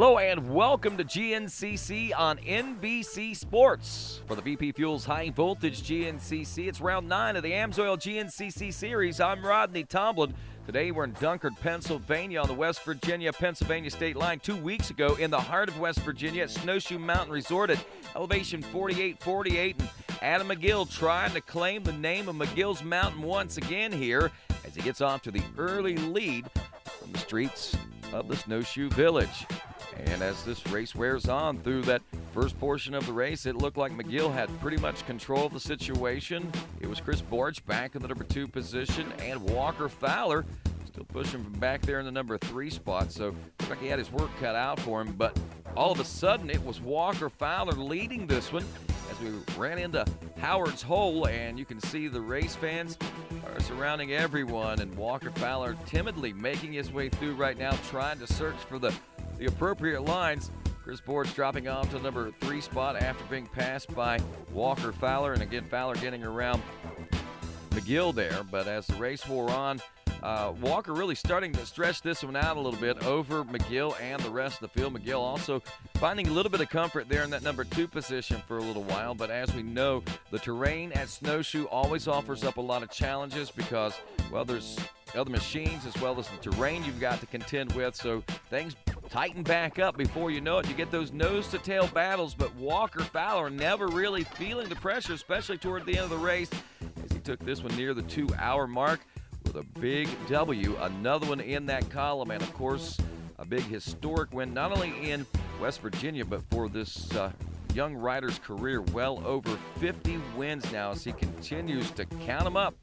Hello and welcome to GNCC on NBC Sports. For the VP Fuels High Voltage GNCC, it's round 9 of the AMSOIL GNCC series. I'm Rodney Tomlin. Today we're in Dunkard, Pennsylvania on the West Virginia-Pennsylvania state line. 2 weeks ago in the heart of West Virginia at Snowshoe Mountain Resort at elevation 4848. And Adam McGill trying to claim the name of McGill's Mountain once again here as he gets off to the early lead from the streets of the Snowshoe Village. And as this race wears on through that first portion of the race, it looked like McGill had pretty much control of the situation. It was Chris Borch back in the number 2 position, and Walker Fowler still pushing from back there in the number 3 spot. So looked like he had his work cut out for him, but all of a sudden it was Walker Fowler leading this one as we ran into Howard's Hole, and you can see the race fans are surrounding everyone, and Walker Fowler timidly making his way through right now, trying to search for the appropriate lines. Chris Borch dropping off to the number 3 spot after being passed by Walker Fowler, and again Fowler getting around McGill there. But as the race wore on, Walker really starting to stretch this one out a little bit over McGill and the rest of the field. McGill also finding a little bit of comfort there in that number 2 position for a little while. But as we know, the terrain at Snowshoe always offers up a lot of challenges because, well, there's other machines as well as the terrain you've got to contend with. So things tighten back up before you know it. You get those nose-to-tail battles, but Walker Fowler never really feeling the pressure, especially toward the end of the race as he took this one near the 2-hour mark with a big W, another one in that column, and of course a big historic win not only in West Virginia but for this young rider's career. Well over 50 wins now as he continues to count them up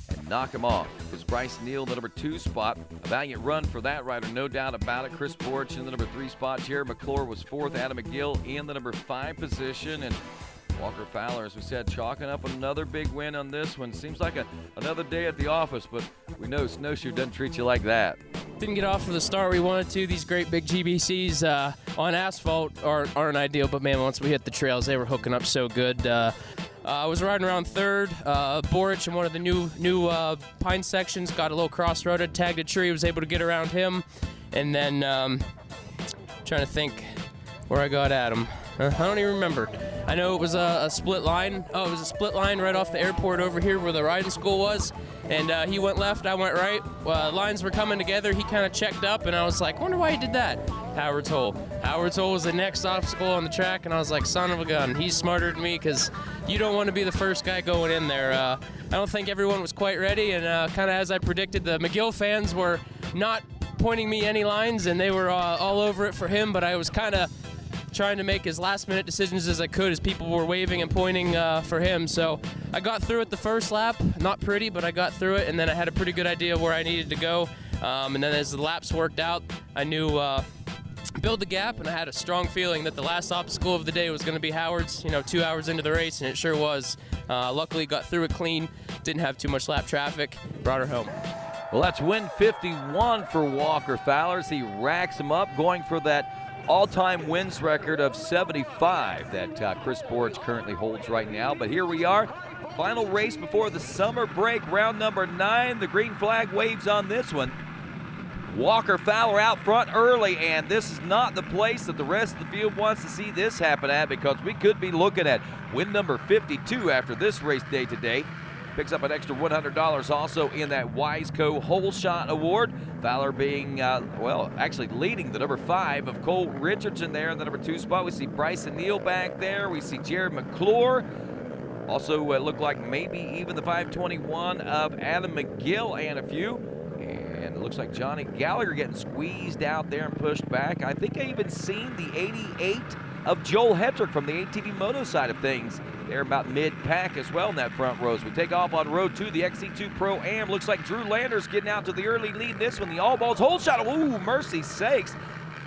and knock him off. It was Bryce Neal in the number 2 spot. A valiant run for that rider, no doubt about it. Chris Borch in the number 3 spot. Jared McClure was 4th. Adam McGill in the number 5 position. And Walker Fowler, as we said, chalking up another big win on this one. Seems like another day at the office, but we know Snowshoe doesn't treat you like that. Didn't get off to the start we wanted to. These great big GBCs on asphalt aren't ideal, but man, once we hit the trails, they were hooking up so good. I was riding around 3rd. Borich in one of the new pine sections got a little cross-roaded, tagged a tree, was able to get around him. And then trying to think where I got at him. I don't even remember. I know it was a split line. Oh, it was a split line right off the airport over here where the riding school was. And he went left, I went right. Lines were coming together. He kind of checked up, and I was like, wonder why he did that. Howard's Hole. Howard's Hole was the next obstacle on the track, and I was like, son of a gun. He's smarter than me because you don't want to be the first guy going in there. I don't think everyone was quite ready, and kind of as I predicted, the McGill fans were not pointing me any lines, and they were all over it for him, but I was kind of trying to make as last-minute decisions as I could as people were waving and pointing for him. So I got through it the first lap. Not pretty, but I got through it, and then I had a pretty good idea where I needed to go. And then as the laps worked out, I knew build the gap, and I had a strong feeling that the last obstacle of the day was going to be Howard's, 2 hours into the race, and it sure was. Luckily, got through it clean, didn't have too much lap traffic, brought her home. Well, that's win 51 for Walker Fowler as he racks him up, going for that all-time wins record of 75 that Chris Borch currently holds right now. But here we are, final race before the summer break, round number 9. The green flag waves on this one. Walker Fowler out front early, and this is not the place that the rest of the field wants to see this happen at, because we could be looking at win number 52 after this race day today. Picks up an extra $100 also in that Wiseco Hole Shot Award. Fowler being, actually leading the number 5 of Cole Richardson there in the number 2 spot. We see Bryson Neal back there. We see Jared McClure. Also, it looked like maybe even the 521 of Adam McGill and a few. And it looks like Johnny Gallagher getting squeezed out there and pushed back. I think I even seen the 88 of Joel Hetrick from the ATV Moto side of things. They're about mid-pack as well in that front row. As we take off on road 2, the XC2 Pro-Am. Looks like Drew Landers getting out to the early lead. This one, the all-balls hole shot. Ooh, mercy sakes.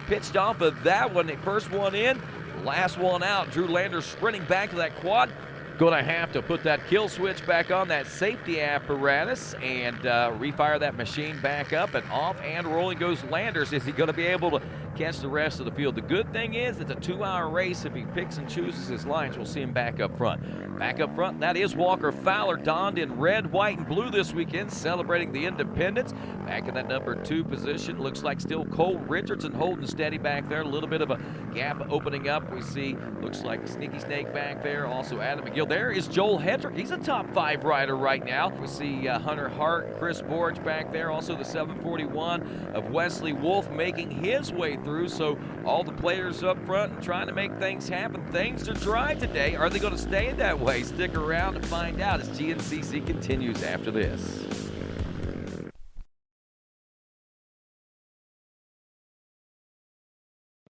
Pitched off of that one. The first one in, last one out. Drew Landers sprinting back to that quad. Going to have to put that kill switch back on that safety apparatus and refire that machine back up, and off and rolling goes Landers. Is he going to be able to catch the rest of the field. The good thing is it's a 2-hour race. If he picks and chooses his lines, we'll see him back up front. Back up front, that is Walker Fowler, donned in red, white, and blue this weekend, celebrating the independence. Back in that number 2 position, looks like still Cole Richardson holding steady back there. A little bit of a gap opening up. We see, looks like Sneaky Snake back there. Also Adam McGill. There is Joel Hedrick. He's a top 5 rider right now. We see Hunter Hart, Chris Borge back there. Also the 741 of Wesley Wolf making his way through. So all the players up front and trying to make things happen. Things are dry today. Are they going to stay that way? Stick around to find out as GNCC continues after this.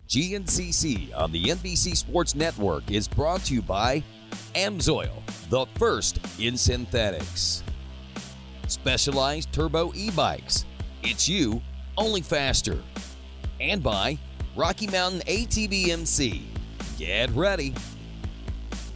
GNCC on the NBC Sports Network is brought to you by AMSOIL, the first in synthetics. Specialized Turbo e-bikes. It's you, only faster. And by Rocky Mountain ATV MC. Get ready.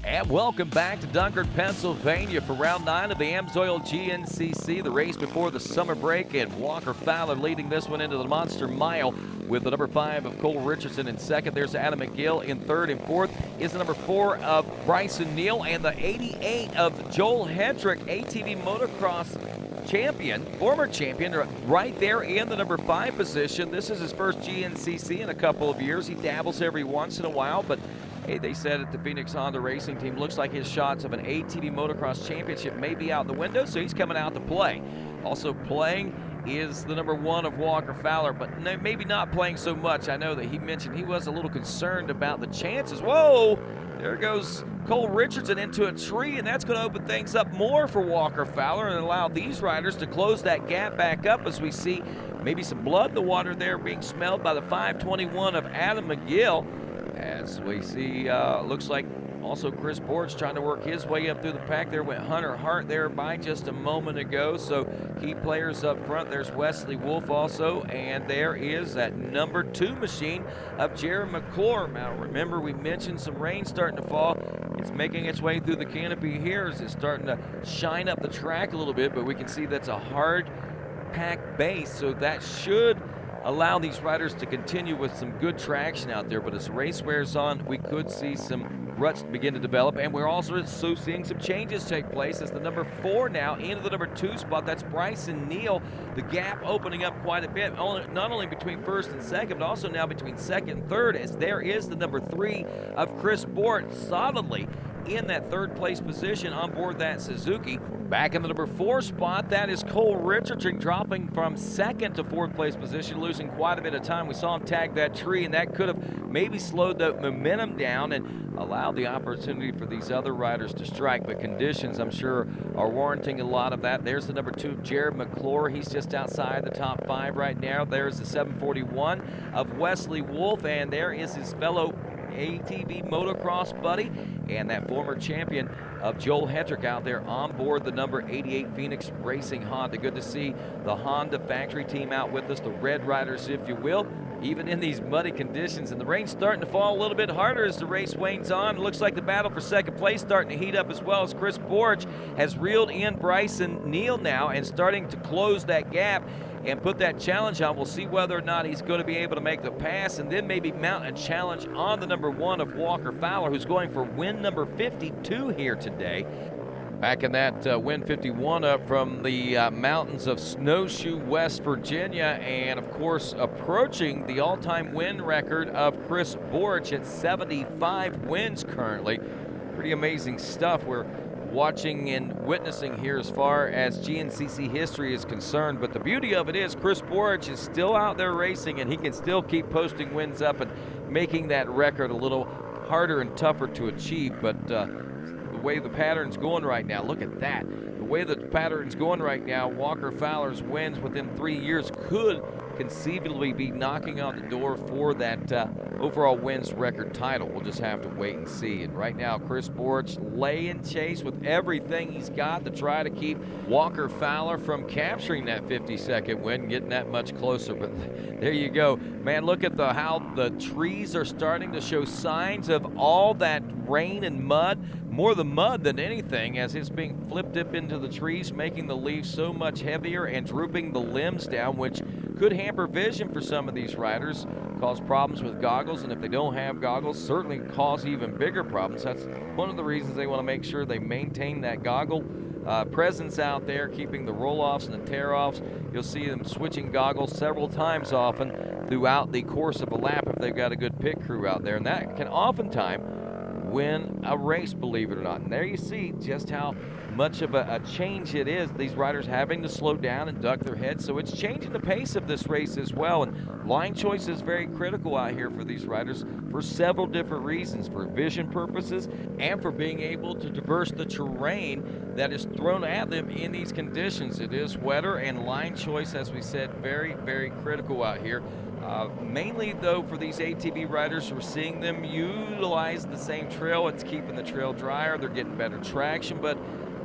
And welcome back to Dunkard, Pennsylvania for round 9 of the AMSOIL GNCC, the race before the summer break, and Walker Fowler leading this one into the Monster Mile with the number 5 of Cole Richardson in second. There's Adam McGill in third, and fourth is the number 4 of Bryson Neal, and the 88 of Joel Hedrick, ATV motocross champion, former champion, right there in the number 5 position. This is his first GNCC in a couple of years. He dabbles every once in a while, but hey, they said at the Phoenix Honda Racing Team, looks like his shots of an ATV motocross championship may be out the window, so he's coming out to play. Also playing is the number 1 of Walker Fowler, but maybe not playing so much. I know that he mentioned he was a little concerned about the chances. Whoa! There goes Cole Richardson into a tree, and that's going to open things up more for Walker Fowler and allow these riders to close that gap back up as we see maybe some blood in the water there being smelled by the 521 of Adam McGill. As we see, looks like also Chris Borge trying to work his way up through the pack. There went Hunter Hart there by just a moment ago. So key players up front. There's Wesley Wolf also, and there is that number 2 machine of Jared McClure. Now remember, we mentioned some rain starting to fall. It's making its way through the canopy here as it's starting to shine up the track a little bit, but we can see that's a hard packed base, so that should allow these riders to continue with some good traction out there. But as the race wears on, we could see some ruts begin to develop, and we're also seeing some changes take place as the number 4 now into the number 2 spot. That's Bryson Neal. The gap opening up quite a bit, not only between first and second, but also now between second and third, as there is the number 3 of Chris Bort solidly in that 3rd place position on board that Suzuki. Back in the number 4 spot, that is Cole Richardson, dropping from 2nd to 4th place position, losing quite a bit of time. We saw him tag that tree, and that could have maybe slowed the momentum down and allowed the opportunity for these other riders to strike. But conditions, I'm sure, are warranting a lot of that. There's the number 2, Jared McClure. He's just outside the top 5 right now. There's the 741 of Wesley Wolf, and there is his fellow ATV motocross buddy and that former champion of Joel Hedrick out there on board the number 88 Phoenix Racing Honda. Good to see the Honda factory team out with us, the Red Riders, if you will, even in these muddy conditions. And the rain's starting to fall a little bit harder as the race wanes on. It looks like the battle for second place starting to heat up as well, as Chris Borge has reeled in Bryson Neal now and starting to close that gap and put that challenge on. We'll see whether or not he's going to be able to make the pass and then maybe mount a challenge on the number 1 of Walker Fowler, who's going for win number 52 here today. Back in that win 51 up from the mountains of Snowshoe, West Virginia, and of course approaching the all-time win record of Chris Borge at 75 wins currently. Pretty amazing stuff we're watching and witnessing here as far as GNCC history is concerned. But the beauty of it is Chris Borge is still out there racing, and he can still keep posting wins up and making that record a little harder and tougher to achieve. But the way the pattern's going right now, look at that. The way the pattern's going right now, Walker Fowler's wins within 3 years could conceivably be knocking on the door for that overall wins record title. We'll just have to wait and see. And right now, Chris Borge laying chase with everything he's got to try to keep Walker Fowler from capturing that 52nd win, getting that much closer. But there you go. Man, look at how the trees are starting to show signs of all that rain and mud. More the mud than anything, as it's being flipped up into the trees, making the leaves so much heavier and drooping the limbs down, which could hamper vision for some of these riders. cause problems with goggles, and if they don't have goggles, certainly cause even bigger problems. That's one of the reasons they want to make sure they maintain that goggle presence out there, keeping the roll-offs and the tear-offs. You'll see them switching goggles several times often throughout the course of a lap if they've got a good pit crew out there, and that can oftentimes win a race, believe it or not. And there you see just how much of a change it is. These riders having to slow down and duck their heads, so it's changing the pace of this race as well. And line choice is very critical out here for these riders for several different reasons, for vision purposes and for being able to traverse the terrain that is thrown at them in these conditions. It is wetter, and line choice, as we said, very, very critical out here. Mainly, though, for these ATV riders, we're seeing them utilize the same trail. It's keeping the trail drier. They're getting better traction, but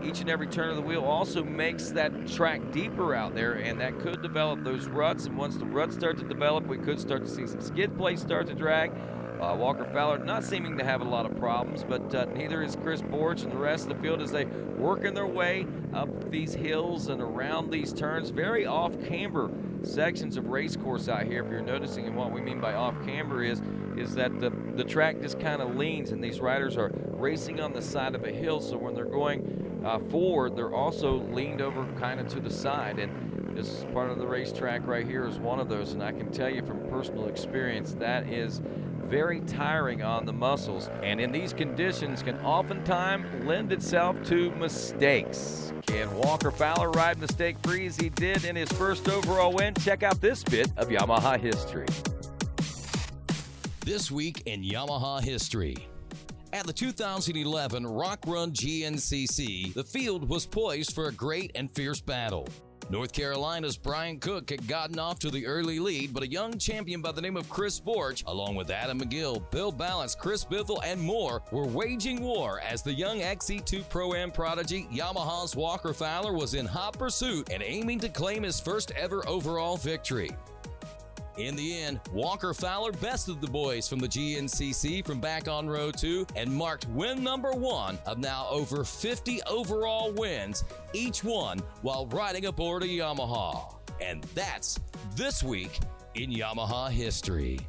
each and every turn of the wheel also makes that track deeper out there, and that could develop those ruts. And once the ruts start to develop, we could start to see some skid plates start to drag. Walker Fowler not seeming to have a lot of problems, but neither is Chris Borch and the rest of the field as they working their way up these hills and around these turns. Very off-camber sections of race course out here, if you're noticing. And what we mean by off-camber is that the track just kind of leans, and these riders are racing on the side of a hill, so when they're going forward, they're also leaned over kind of to the side. And this part of the racetrack right here is one of those, and I can tell you from personal experience that is very tiring on the muscles, and in these conditions can oftentimes lend itself to mistakes. Can Walker Fowler ride mistake-free as he did in his first overall win? Check out this bit of Yamaha history. This week in Yamaha history. At the 2011 Rock Run GNCC, the field was poised for a great and fierce battle. North Carolina's Brian Cook had gotten off to the early lead, but a young champion by the name of Chris Borch, along with Adam McGill, Bill Balance, Chris Bithell, and more, were waging war as the young XC2 Pro-Am prodigy Yamaha's Walker Fowler was in hot pursuit and aiming to claim his first ever overall victory. In the end, Walker Fowler bested the boys from the GNCC from back on row 2 and marked win number 1 of now over 50 overall wins, each one while riding aboard a Yamaha. And that's this week in Yamaha history.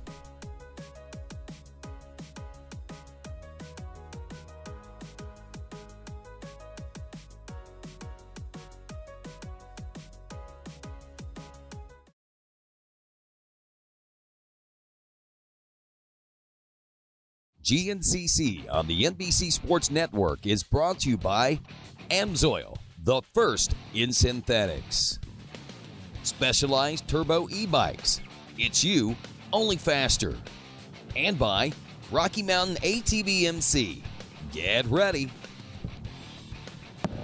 GNCC on the NBC Sports Network is brought to you by AMSOIL, the first in synthetics. Specialized Turbo e-bikes. It's you, only faster. And by Rocky Mountain ATV MC. Get ready.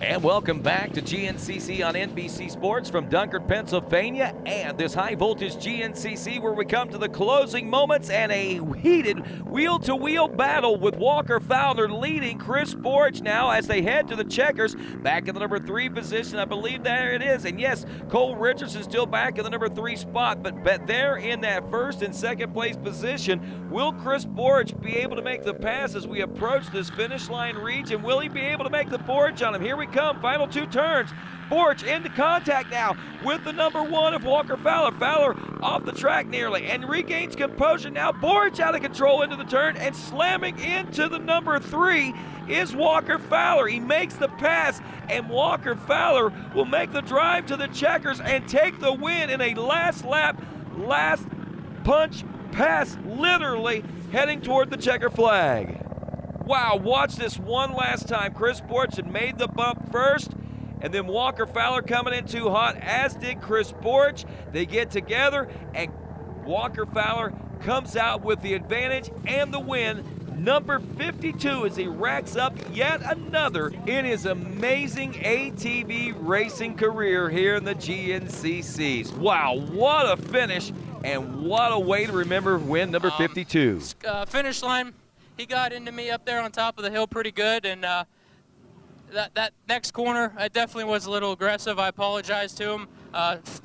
And welcome back to GNCC on NBC Sports from Dunkard, Pennsylvania, and this high-voltage GNCC where we come to the closing moments and a heated wheel-to-wheel battle with Walker Fowler leading Chris Borch now as they head to the checkers. Back in the number 3 position, I believe there it is. And yes, Cole Richardson still back in the number 3 spot, but there in that first and second place position. Will Chris Borch be able to make the pass as we approach this finish line region? Will he be able to make the forge on him? Here we come, final 2 turns. Borch into contact now with the number 1 of Walker Fowler. Fowler off the track nearly and regains composure now. Borch out of control into the turn and slamming into the number 3 is Walker Fowler. He makes the pass, and Walker Fowler will make the drive to the checkers and take the win in a last lap, last punch pass, literally heading toward the checker flag. Wow, watch this one last time. Chris Borch had made the bump first, and then Walker Fowler coming in too hot, as did Chris Borch. They get together, and Walker Fowler comes out with the advantage and the win. Number 52 as he racks up yet another in his amazing ATV racing career here in the GNCCs. Wow, what a finish, and what a way to remember win number 52. Finish line. He got into me up there on top of the hill pretty good, and that next corner, I definitely was a little aggressive. I apologize to him.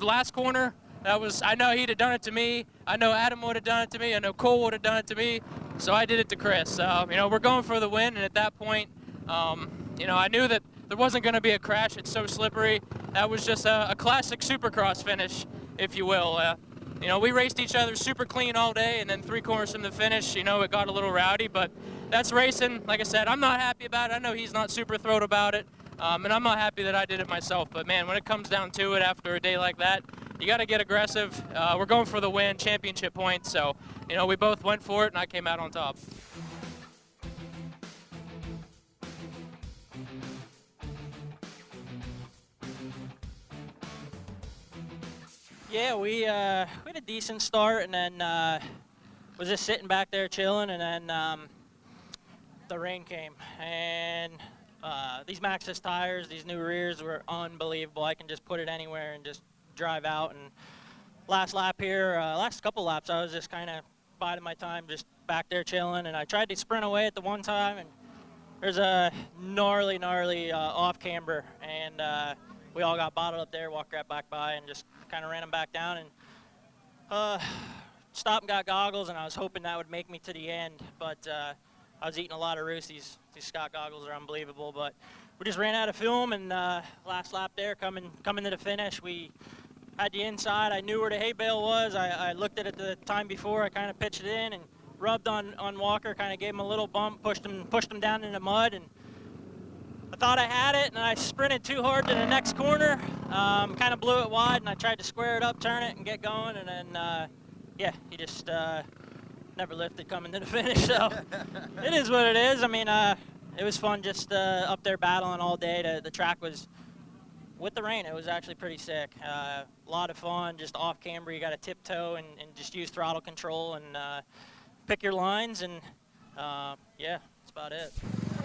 Last corner, I know he'd have done it to me. I know Adam would have done it to me. I know Cole would have done it to me. So I did it to Chris. We're going for the win, and at that point, I knew that there wasn't going to be a crash. It's so slippery. That was just a classic Supercross finish, if you will. You know, we raced each other super clean all day, and then 3 corners from the finish, you know, it got a little rowdy, but that's racing. Like I said, I'm not happy about it. I know he's not super thrilled about it, and I'm not happy that I did it myself. But, man, when it comes down to it after a day like that, you got to get aggressive. We're going for the win, championship points, so, you know, we both went for it, and I came out on top. Yeah, we had a decent start, and then was just sitting back there chilling, and then the rain came. And these Maxxis tires, these new rears were unbelievable. I can just put it anywhere and just drive out. And last lap here, last couple laps, I was just kind of biding my time, just back there chilling. And I tried to sprint away at the one time, and there's a gnarly off camber, and we all got bottled up there, walked right back by, and just kind of ran them back down, and stopped and got goggles, and I was hoping that would make me to the end, but I was eating a lot of roost. These Scott goggles are unbelievable, but we just ran out of film, and last lap there, coming to the finish, we had the inside. I knew where the hay bale was. I looked at it the time before. I kind of pitched it in and rubbed on Walker, kind of gave him a little bump, pushed him down in the mud, and I thought I had it, and I sprinted too hard to the next corner, kind of blew it wide, and I tried to square it up, turn it, and get going, and then, yeah, he just never lifted coming to the finish, so it is what it is. I mean, it was fun just up there battling all day. The track was, with the rain, it was actually pretty sick. A lot of fun, just off camber, you got to tiptoe and just use throttle control and pick your lines, and yeah, that's about it.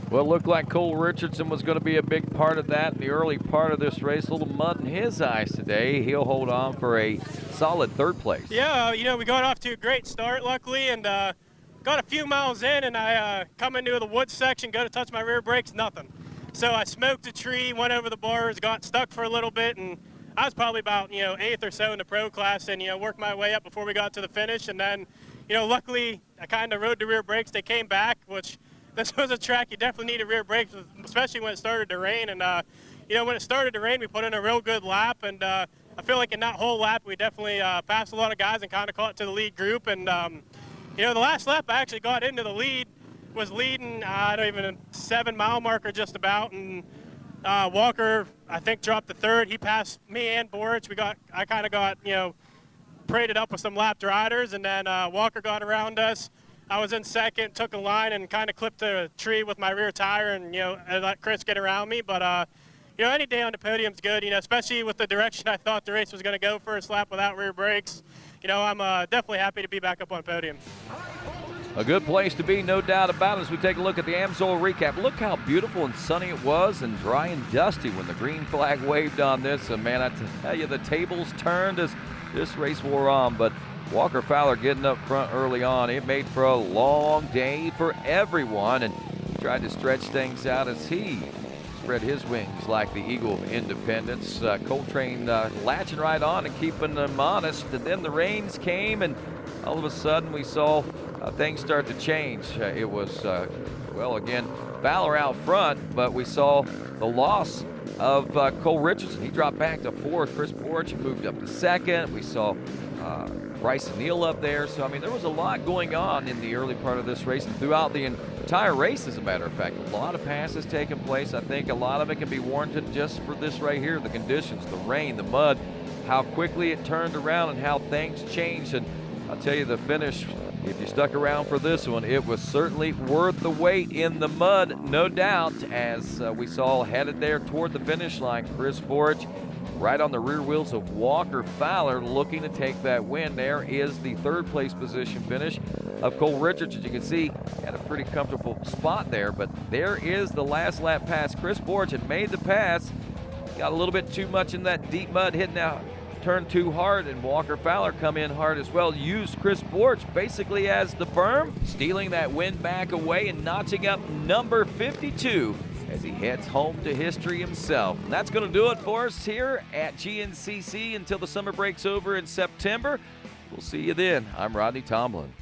Well, it looked like Cole Richardson was going to be a big part of that in the early part of this race. A little mud in his eyes today. He'll hold on for a solid 3rd place. Yeah, you know, we got off to a great start, luckily, and got a few miles in, and I come into the woods section, go to touch my rear brakes, nothing. So I smoked a tree, went over the bars, got stuck for a little bit, and I was probably about, 8th or so in the pro class, and, worked my way up before we got to the finish. And then, luckily, I kind of rode the rear brakes. They came back, which this was a track you definitely needed rear brakes, especially when it started to rain. And, when it started to rain, we put in a real good lap. And I feel like in that whole lap, we definitely passed a lot of guys and kind of caught to the lead group. And, the last lap, I actually got into the lead, was leading, I don't even, a 7-mile marker just about. And Walker, I think, dropped the 3rd. He passed me and Boric. I kind of got, paraded up with some lapped riders. And then Walker got around us. I was in 2nd, took a line, and kind of clipped a tree with my rear tire, and I let Chris get around me. But any day on the podium's good, especially with the direction I thought the race was going to go, first lap without rear brakes. I'm definitely happy to be back up on the podium. A good place to be, no doubt about it, as we take a look at the AMSOIL recap. Look how beautiful and sunny it was, and dry and dusty when the green flag waved on this. And man, I tell you, the tables turned as this race wore on. But Walker Fowler getting up front early on. It made for a long day for everyone, and he tried to stretch things out as he spread his wings like the Eagle of Independence. Coltrane latching right on and keeping them honest. And then the rains came, and all of a sudden we saw things start to change. It was, again, Fowler out front, but we saw the loss of Cole Richardson. He dropped back to 4th. Chris Boric moved up to 2nd. We saw Bryce Neal up there. So, I mean, there was a lot going on in the early part of this race and throughout the entire race, as a matter of fact. A lot of passes taking place. I think a lot of it can be warranted just for this right here, the conditions, the rain, the mud, how quickly it turned around and how things changed. And I'll tell you, the finish, if you stuck around for this one, it was certainly worth the wait in the mud, no doubt, as we saw headed there toward the finish line. Chris Boric right on the rear wheels of Walker Fowler, looking to take that win. There is the 3rd place position finish of Cole Richardson. You can see had a pretty comfortable spot there, but there is the last lap pass. Chris Boric had made the pass, got a little bit too much in that deep mud, hitting out, turned too hard, and Walker Fowler come in hard as well. Used Chris Boric basically as the berm, stealing that win back away and notching up number 52 as he heads home to history himself. And that's going to do it for us here at GNCC until the summer breaks over in September. We'll see you then. I'm Rodney Tomlin.